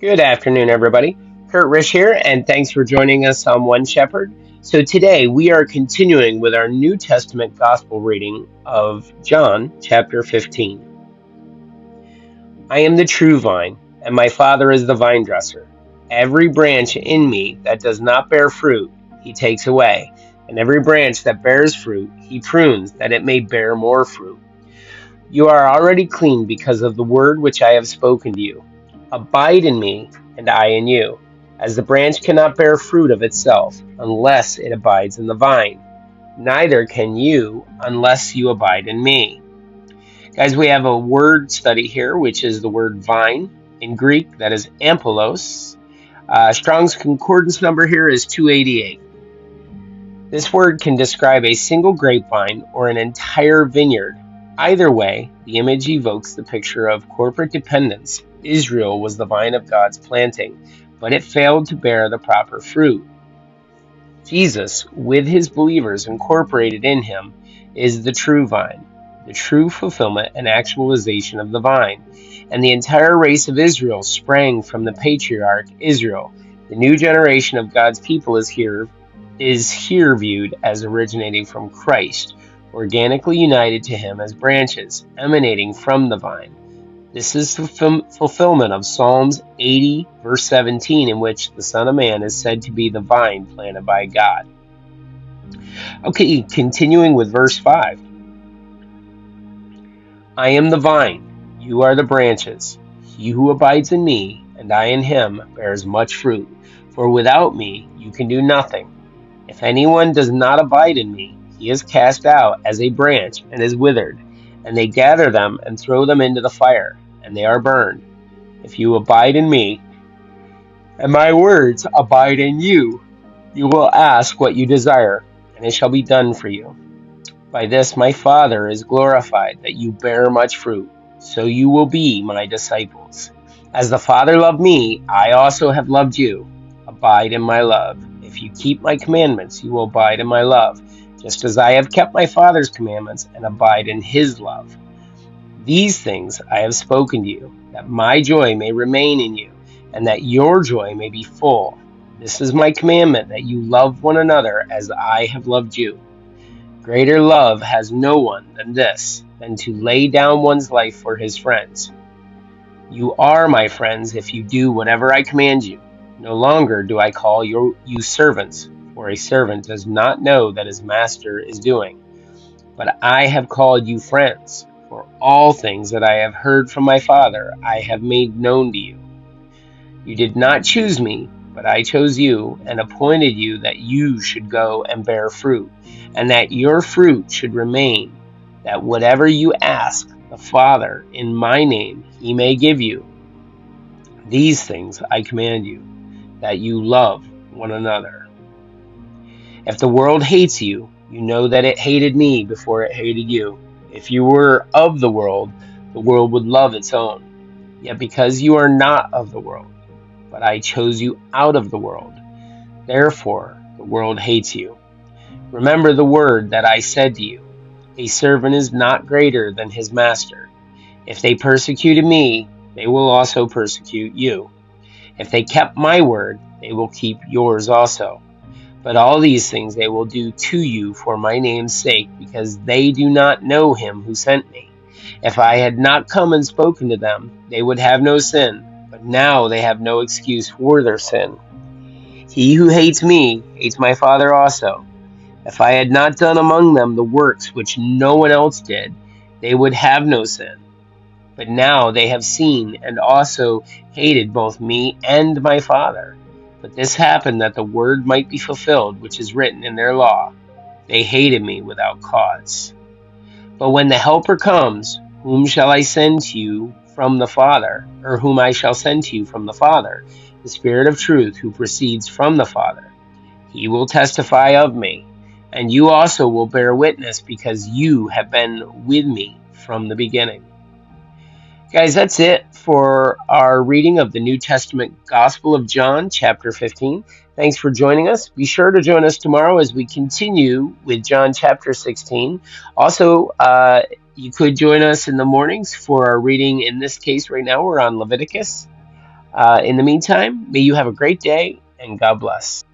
Good afternoon, everybody. Kurt Risch here, and thanks for joining us on One Shepherd. So, today we are continuing with our New Testament Gospel reading of John chapter 15. I am the true vine, and my Father is the vine dresser. Every branch in me that does not bear fruit, he takes away, and every branch that bears fruit, he prunes, that it may bear more fruit. You are already clean because of the word which I have spoken to you. Abide in me, and I in you. As the branch cannot bear fruit of itself unless it abides in the vine, neither can you unless you abide in me. Guys, we have a word study here, which is the word vine. In Greek, that is ampelos. Strong's concordance number here is 288. This word can describe a single grapevine or an entire vineyard. Either way, the image evokes the picture of corporate dependence. Israel was the vine of God's planting, but it failed to bear the proper fruit. Jesus, with his believers incorporated in him, is the true vine, the true fulfillment and actualization of the vine. And the entire race of Israel sprang from the patriarch Israel. The new generation of God's people is here viewed as originating from Christ, organically united to him as branches emanating from the vine. This is the fulfillment of Psalms 80, verse 17, in which the Son of Man is said to be the vine planted by God. Okay, continuing with verse 5. I am the vine, you are the branches. He who abides in me, and I in him, bears much fruit, for without me you can do nothing. If anyone does not abide in me, he is cast out as a branch and is withered, and they gather them and throw them into the fire, and they are burned. If you abide in me, and my words abide in you, you will ask what you desire, and it shall be done for you. By this my Father is glorified, that you bear much fruit, so you will be my disciples. As the Father loved me, I also have loved you. Abide in my love. If you keep my commandments, you will abide in my love, just as I have kept my Father's commandments and abide in his love. These things I have spoken to you, that my joy may remain in you, and that your joy may be full. This is my commandment, that you love one another as I have loved you. Greater love has no one than this, than to lay down one's life for his friends. You are my friends if you do whatever I command you. No longer do I call you servants, for a servant does not know that his master is doing. But I have called you friends, for all things that I have heard from my Father I have made known to you. You did not choose me, but I chose you and appointed you that you should go and bear fruit, and that your fruit should remain, that whatever you ask the Father in my name he may give you. These things I command you, that you love one another. If the world hates you, you know that it hated me before it hated you. If you were of the world would love its own. Yet because you are not of the world, but I chose you out of the world, therefore the world hates you. Remember the word that I said to you, a servant is not greater than his master. If they persecuted me, they will also persecute you. If they kept my word, they will keep yours also. But all these things they will do to you for my name's sake, because they do not know him who sent me. If I had not come and spoken to them, they would have no sin, but now they have no excuse for their sin. He who hates me hates my Father also. If I had not done among them the works which no one else did, they would have no sin. But now they have seen and also hated both me and my Father. But this happened that the word might be fulfilled, which is written in their law. They hated me without cause. But when the Helper comes, whom shall I send to you from the Father, or whom I shall send to you from the Father, the Spirit of truth who proceeds from the Father, he will testify of me, and you also will bear witness, because you have been with me from the beginning. Guys, that's it for our reading of the New Testament Gospel of John, chapter 15. Thanks for joining us. Be sure to join us tomorrow as we continue with John chapter 16. Also, you could join us in the mornings for our reading. In this case, right now, we're on Leviticus. In the meantime, may you have a great day and God bless.